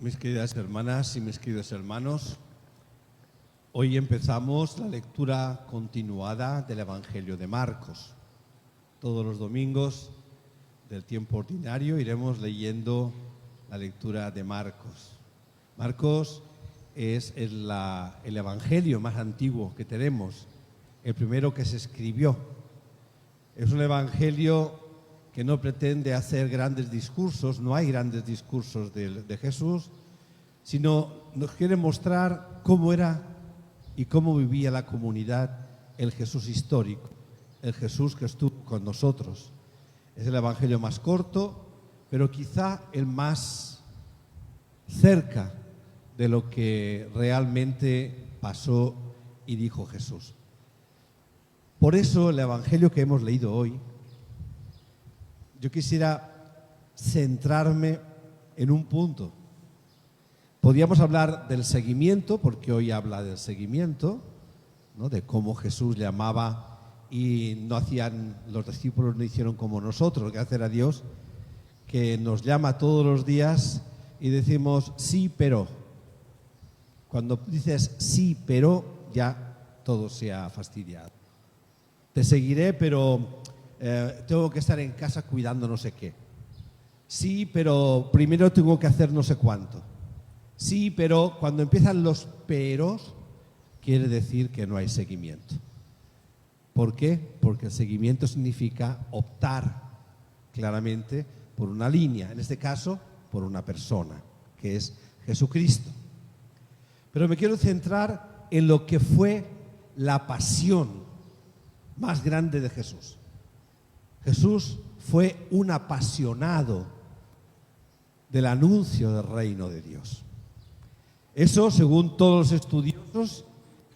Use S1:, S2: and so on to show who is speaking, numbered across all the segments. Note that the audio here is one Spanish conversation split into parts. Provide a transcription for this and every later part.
S1: Mis queridas hermanas y mis queridos hermanos, hoy empezamos la lectura continuada del Evangelio de Marcos. Todos los domingos del tiempo ordinario iremos leyendo la lectura de Marcos. Marcos es el Evangelio más antiguo que tenemos, el primero que se escribió. Es un Evangelio que no pretende hacer grandes discursos, no hay grandes discursos de Jesús, sino nos quiere mostrar cómo era y cómo vivía la comunidad el Jesús histórico, el Jesús que estuvo con nosotros. Es el Evangelio más corto, pero quizá el más cerca de lo que realmente pasó y dijo Jesús. Por eso el Evangelio que hemos leído hoy, yo quisiera centrarme en un punto. Podríamos hablar del seguimiento, porque hoy habla del seguimiento, ¿no? De cómo Jesús le amaba y los discípulos no hicieron como nosotros, gracias a Dios, que nos llama todos los días y decimos sí, pero. Cuando dices sí, pero, ya todo se ha fastidiado. Te seguiré, pero tengo que estar en casa cuidando no sé qué. Sí, pero primero tengo que hacer no sé cuánto. Sí, pero cuando empiezan los peros, quiere decir que no hay seguimiento. ¿Por qué? Porque el seguimiento significa optar claramente por una línea, en este caso por una persona, que es Jesucristo. Pero me quiero centrar en lo que fue la pasión más grande de Jesús. Jesús fue un apasionado del anuncio del reino de Dios. Eso, según todos los estudiosos,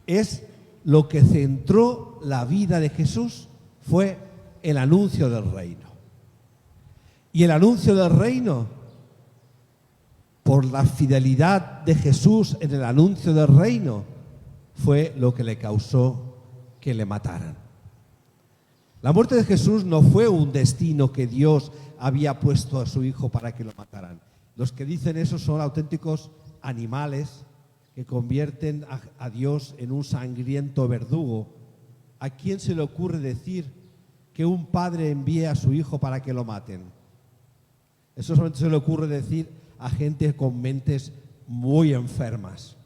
S1: es lo que centró la vida de Jesús, fue el anuncio del reino. Y el anuncio del reino, por la fidelidad de Jesús en el anuncio del reino, fue lo que le causó que le mataran. La muerte de Jesús no fue un destino que Dios había puesto a su Hijo para que lo mataran. Los que dicen eso son auténticos animales que convierten a Dios en un sangriento verdugo. ¿A quién se le ocurre decir que un padre envíe a su hijo para que lo maten? Eso solamente se le ocurre decir a gente con mentes muy enfermas,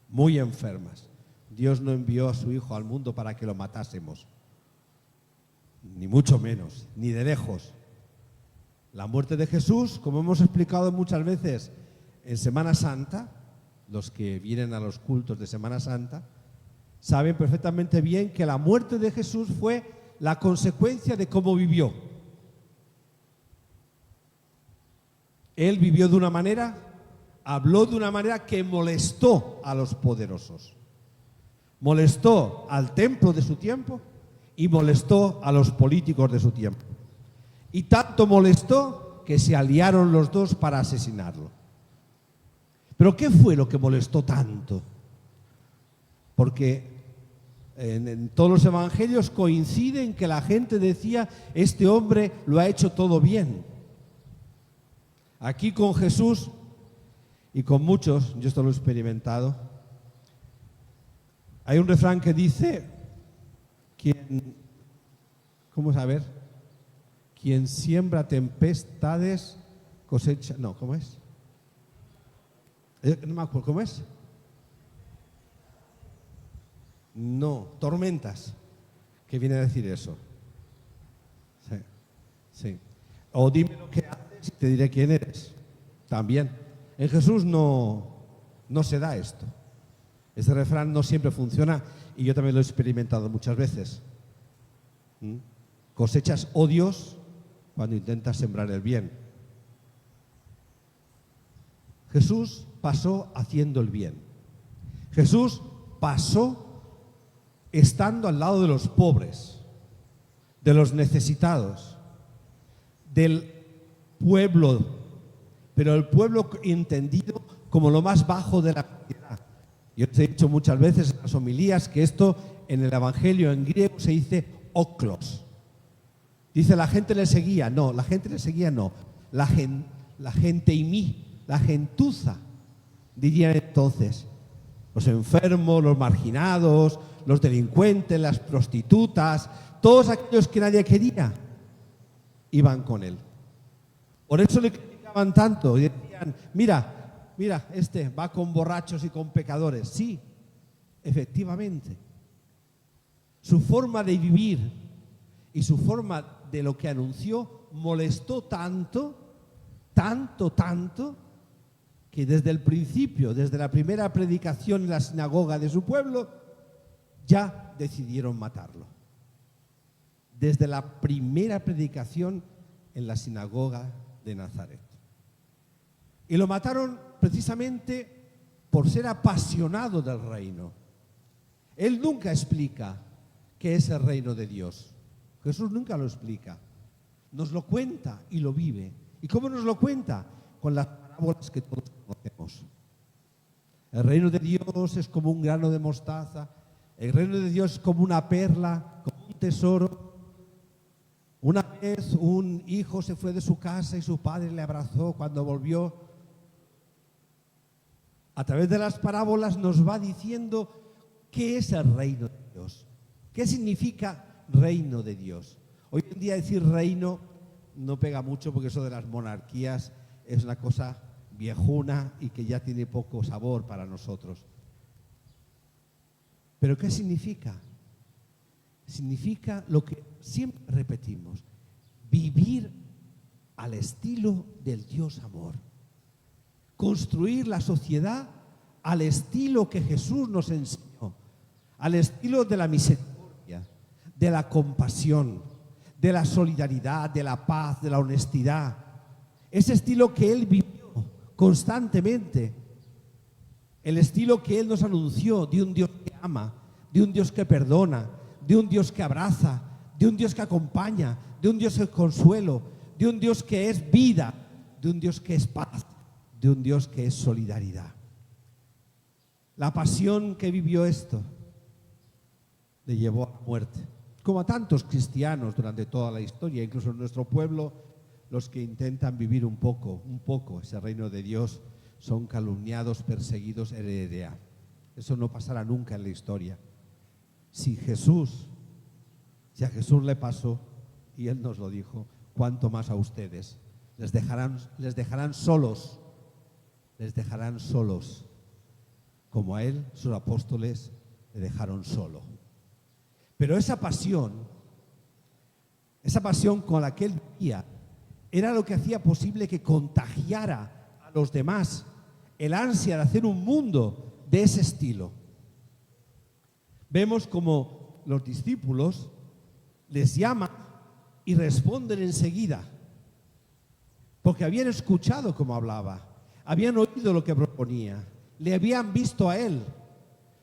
S1: muy enfermas. Dios no envió a su hijo al mundo para que lo matásemos, ni mucho menos, ni de lejos. La muerte de Jesús, como hemos explicado muchas veces en Semana Santa, los que vienen a los cultos de Semana Santa, saben perfectamente bien que la muerte de Jesús fue la consecuencia de cómo vivió. Él vivió de una manera, habló de una manera que molestó a los poderosos. Molestó al templo de su tiempo y molestó a los políticos de su tiempo. Y tanto molestó que se aliaron los dos para asesinarlo. ¿Pero qué fue lo que molestó tanto? Porque en todos los evangelios coinciden que la gente decía, este hombre lo ha hecho todo bien. Aquí con Jesús y con muchos, yo esto lo he experimentado, hay un refrán que dice, ¿cómo saber? Quien siembra tempestades cosecha, no, ¿cómo es? No me acuerdo, ¿cómo es? No, tormentas. ¿Qué viene a decir eso? Sí, sí. O dime lo que haces y te diré quién eres. También. En Jesús no se da esto. Ese refrán no siempre funciona y yo también lo he experimentado muchas veces. Cosechas odios cuando intentas sembrar el bien. Jesús pasó haciendo el bien. Jesús pasó estando al lado de los pobres, de los necesitados, del pueblo, pero el pueblo entendido como lo más bajo de la sociedad. Yo te he dicho muchas veces en las homilías que esto en el Evangelio en griego se dice oklos. Dice la gente le seguía, no, la gente le seguía no, la gente y mí. La gentuza dirían entonces. Los enfermos, los marginados, los delincuentes, las prostitutas, todos aquellos que nadie quería, iban con él. Por eso le criticaban tanto y decían, mira, este va con borrachos y con pecadores. Sí, efectivamente. Su forma de vivir y su forma de lo que anunció molestó tanto, que desde el principio, desde la primera predicación en la sinagoga de su pueblo, ya decidieron matarlo. Desde la primera predicación en la sinagoga de Nazaret. Y lo mataron precisamente por ser apasionado del reino. Él nunca explica qué es el reino de Dios. Jesús nunca lo explica. Nos lo cuenta y lo vive. ¿Y cómo nos lo cuenta? Con las parábolas que todos conocemos. El reino de Dios es como un grano de mostaza. El reino de Dios es como una perla, como un tesoro. Una vez un hijo se fue de su casa y su padre le abrazó cuando volvió. A través de las parábolas nos va diciendo qué es el reino de Dios. ¿Qué significa reino de Dios? Hoy en día decir reino no pega mucho porque eso de las monarquías es una cosa viejuna y que ya tiene poco sabor para nosotros. ¿Pero qué significa? Significa lo que siempre repetimos, vivir al estilo del Dios amor. Construir la sociedad al estilo que Jesús nos enseñó, al estilo de la misericordia, de la compasión, de la solidaridad, de la paz, de la honestidad. Ese estilo que Él vivió constantemente, el estilo que Él nos anunció de un Dios que ama, de un Dios que perdona, de un Dios que abraza, de un Dios que acompaña, de un Dios que es consuelo, de un Dios que es vida, de un Dios que es paz, de un Dios que es solidaridad. La pasión que vivió esto le llevó a la muerte, como a tantos cristianos durante toda la historia, incluso en nuestro pueblo, los que intentan vivir un poco ese reino de Dios son calumniados, perseguidos, heredera. Eso no pasará nunca en la historia. Si a Jesús le pasó, y Él nos lo dijo, cuánto más a ustedes. Les dejarán solos, como a Él, sus apóstoles, le dejaron solo. Pero esa pasión con la que Él vivía, era lo que hacía posible que contagiara a los demás el ansia de hacer un mundo de ese estilo. Vemos como los discípulos les llaman y responden enseguida, porque habían escuchado cómo hablaba, habían oído lo que proponía, le habían visto a Él,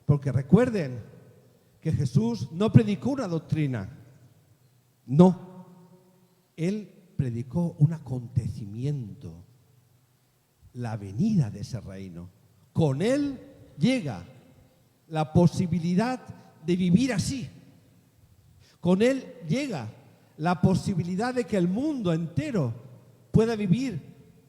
S1: porque recuerden que Jesús no predicó una doctrina, no, Él predicó un acontecimiento, la venida de ese reino. Con Él llega la posibilidad de vivir así. Con Él llega la posibilidad de que el mundo entero pueda vivir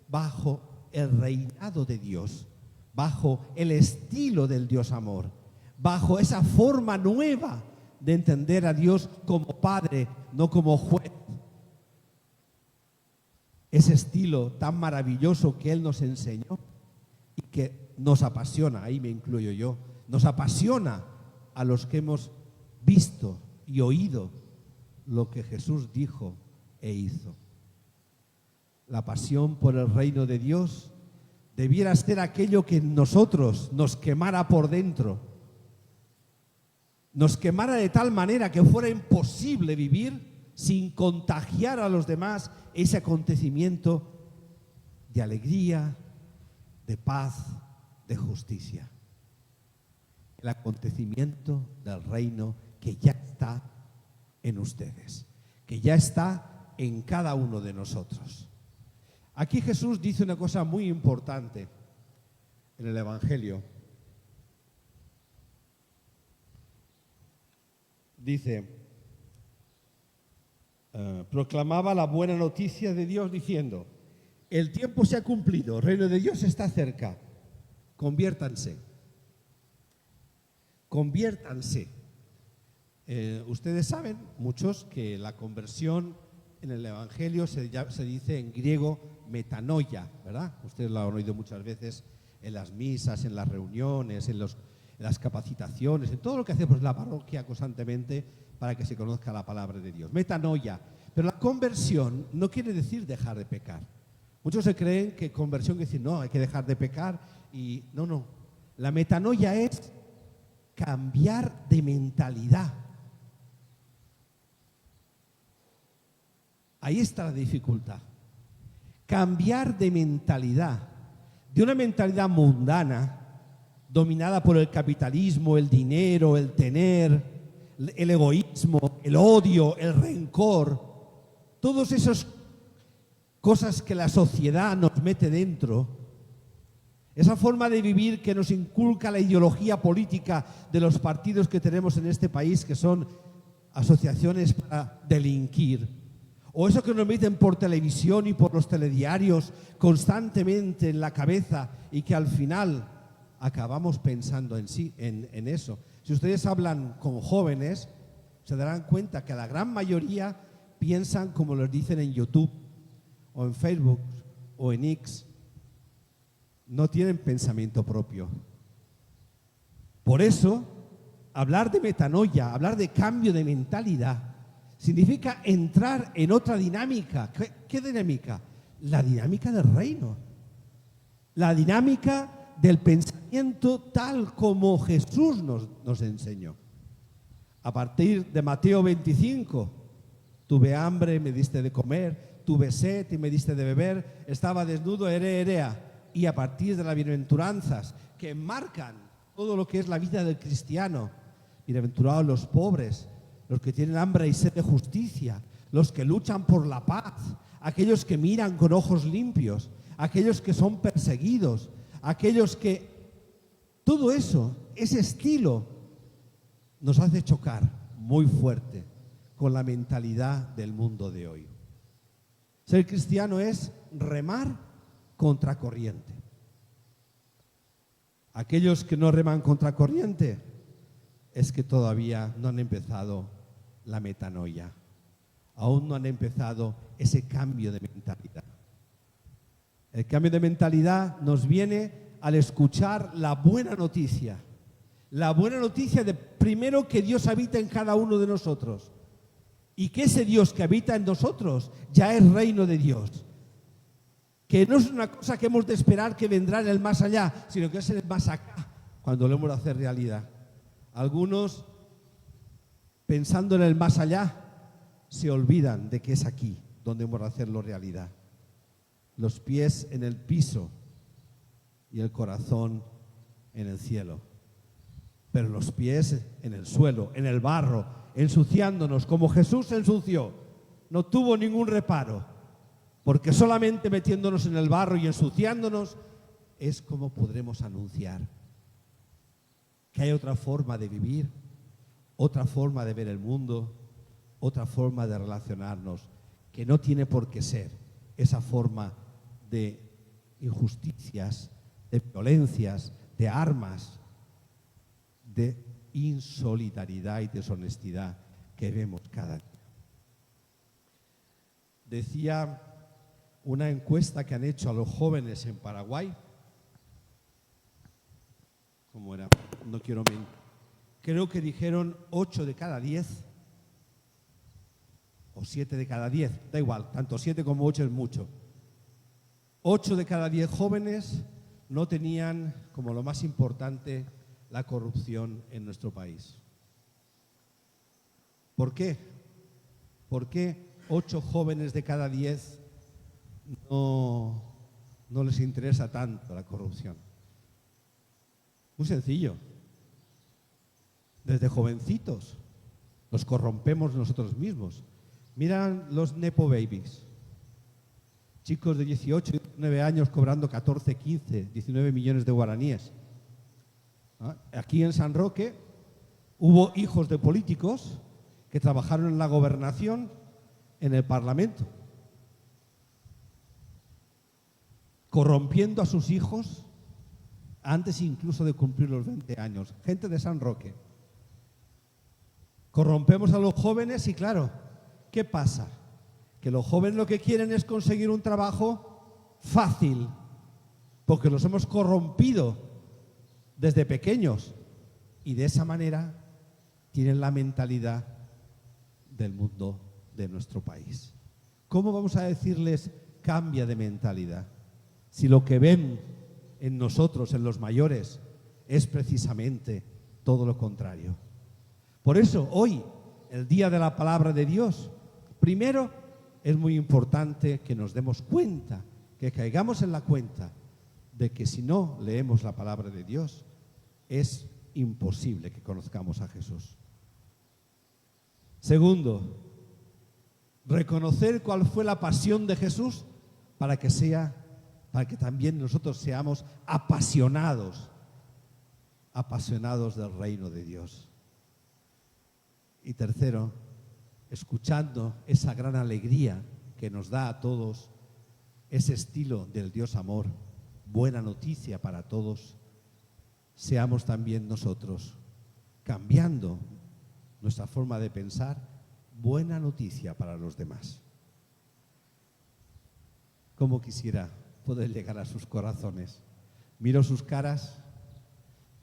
S1: bajo el reinado de Dios, bajo el estilo del Dios amor, bajo esa forma nueva de entender a Dios como Padre, no como juez. Ese estilo tan maravilloso que Él nos enseñó y que nos apasiona, ahí me incluyo yo, nos apasiona a los que hemos visto y oído lo que Jesús dijo e hizo. La pasión por el reino de Dios debiera ser aquello que nosotros nos quemara por dentro, nos quemara de tal manera que fuera imposible vivir sin contagiar a los demás ese acontecimiento de alegría, de paz, de justicia. El acontecimiento del reino que ya está en ustedes, que ya está en cada uno de nosotros. Aquí Jesús dice una cosa muy importante en el Evangelio. Dice, proclamaba la buena noticia de Dios diciendo, el tiempo se ha cumplido, el reino de Dios está cerca. conviértanse. Conviértanse. Ustedes saben, muchos, que la conversión en el Evangelio se dice en griego metanoia, ¿verdad? Ustedes lo han oído muchas veces en las misas, en las reuniones, en las capacitaciones, en todo lo que hacemos la parroquia constantemente para que se conozca la palabra de Dios. Metanoia. Pero la conversión no quiere decir dejar de pecar. Muchos se creen que conversión quiere decir, no, hay que dejar de pecar. Y no. La metanoia es cambiar de mentalidad. Ahí está la dificultad. Cambiar de mentalidad. De una mentalidad mundana, dominada por el capitalismo, el dinero, el tener, el egoísmo, el odio, el rencor, todas esas cosas que la sociedad nos mete dentro, esa forma de vivir que nos inculca la ideología política de los partidos que tenemos en este país, que son asociaciones para delinquir, o eso que nos meten por televisión y por los telediarios constantemente en la cabeza y que al final acabamos pensando en eso. Si ustedes hablan con jóvenes, se darán cuenta que la gran mayoría piensan como les dicen en YouTube o en Facebook o en X. No tienen pensamiento propio. Por eso, hablar de metanoia, hablar de cambio de mentalidad, significa entrar en otra dinámica. ¿Qué dinámica? La dinámica del reino. La dinámica del pensamiento tal como Jesús nos enseñó. A partir de Mateo 25, tuve hambre, me diste de comer, tuve sed y me diste de beber, estaba desnudo, erea. Y a partir de las bienaventuranzas que marcan todo lo que es la vida del cristiano, bienaventurados los pobres, los que tienen hambre y sed de justicia, los que luchan por la paz, aquellos que miran con ojos limpios, aquellos que son perseguidos, aquellos que... Todo eso, ese estilo, nos hace chocar muy fuerte con la mentalidad del mundo de hoy. Ser cristiano es remar contra corriente. Aquellos que no reman contra corriente es que todavía no han empezado la metanoia. Aún no han empezado ese cambio de mentalidad. El cambio de mentalidad nos viene al escuchar la buena noticia. La buena noticia de, primero, que Dios habita en cada uno de nosotros. Y que ese Dios que habita en nosotros ya es reino de Dios. Que no es una cosa que hemos de esperar que vendrá en el más allá, sino que es en el más acá, cuando lo hemos de hacer realidad. Algunos, pensando en el más allá, se olvidan de que es aquí donde hemos de hacerlo realidad. Los pies en el piso y el corazón en el cielo. Pero los pies en el suelo, en el barro, ensuciándonos como Jesús se ensució. No tuvo ningún reparo, porque solamente metiéndonos en el barro y ensuciándonos es como podremos anunciar que hay otra forma de vivir, otra forma de ver el mundo, otra forma de relacionarnos, que no tiene por qué ser esa forma de injusticias, de violencias, de armas, de insolidaridad y deshonestidad que vemos cada día. Decía una encuesta que han hecho a los jóvenes en Paraguay, ¿cómo era? No quiero mentir. Creo que dijeron 8 de cada 10 o 7 de cada 10, da igual, tanto 7 como 8 es mucho. 8 de cada 10 jóvenes no tenían como lo más importante la corrupción en nuestro país. ¿Por qué? ¿Por qué 8 jóvenes de cada 10 no les interesa tanto la corrupción? Muy sencillo. Desde jovencitos los corrompemos nosotros mismos. Miran los Nepo Babies. Chicos de 18 y 19 años cobrando 14, 15, 19 millones de guaraníes. Aquí en San Roque hubo hijos de políticos que trabajaron en la gobernación, en el Parlamento, corrompiendo a sus hijos antes incluso de cumplir los 20 años, gente de San Roque. Corrompemos a los jóvenes y claro, ¿qué pasa? Que los jóvenes lo que quieren es conseguir un trabajo fácil, porque los hemos corrompido desde pequeños y de esa manera tienen la mentalidad del mundo de nuestro país. ¿Cómo vamos a decirles cambia de mentalidad si lo que ven en nosotros, en los mayores, es precisamente todo lo contrario? Por eso hoy, el día de la palabra de Dios, primero es muy importante que nos demos cuenta, que caigamos en la cuenta de que si no leemos la palabra de Dios, es imposible que conozcamos a Jesús. Segundo, reconocer cuál fue la pasión de Jesús para que también nosotros seamos apasionados del reino de Dios. Y tercero, escuchando esa gran alegría que nos da a todos, ese estilo del Dios amor, buena noticia para todos, seamos también nosotros, cambiando nuestra forma de pensar, buena noticia para los demás. Cómo quisiera poder llegar a sus corazones. Miro sus caras,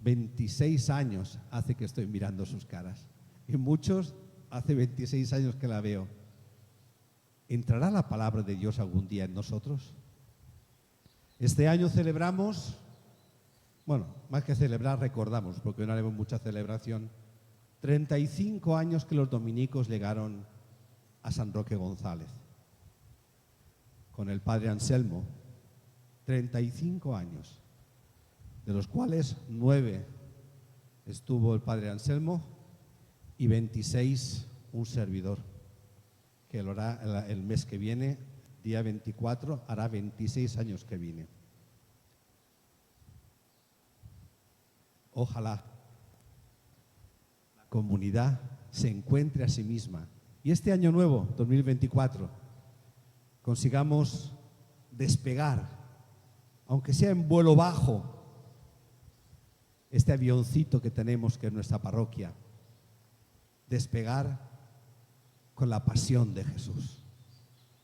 S1: 26 años hace que estoy mirando sus caras. Y muchos hace 26 años que la veo. ¿Entrará la palabra de Dios algún día en nosotros? Este año celebramos, bueno, más que celebrar, recordamos, porque no haremos mucha celebración, 35 años que los dominicos llegaron a San Roque González. Con el padre Anselmo, 35 años, de los cuales 9 estuvo el padre Anselmo y 26 un servidor, que lo hará el mes que viene, día 24, hará 26 años que vine. Ojalá la comunidad se encuentre a sí misma y este año nuevo, 2024, consigamos despegar, aunque sea en vuelo bajo, este avioncito que tenemos, que es nuestra parroquia, despegar con la pasión de Jesús,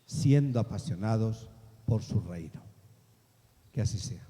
S1: siendo apasionados por su reino. Que así sea.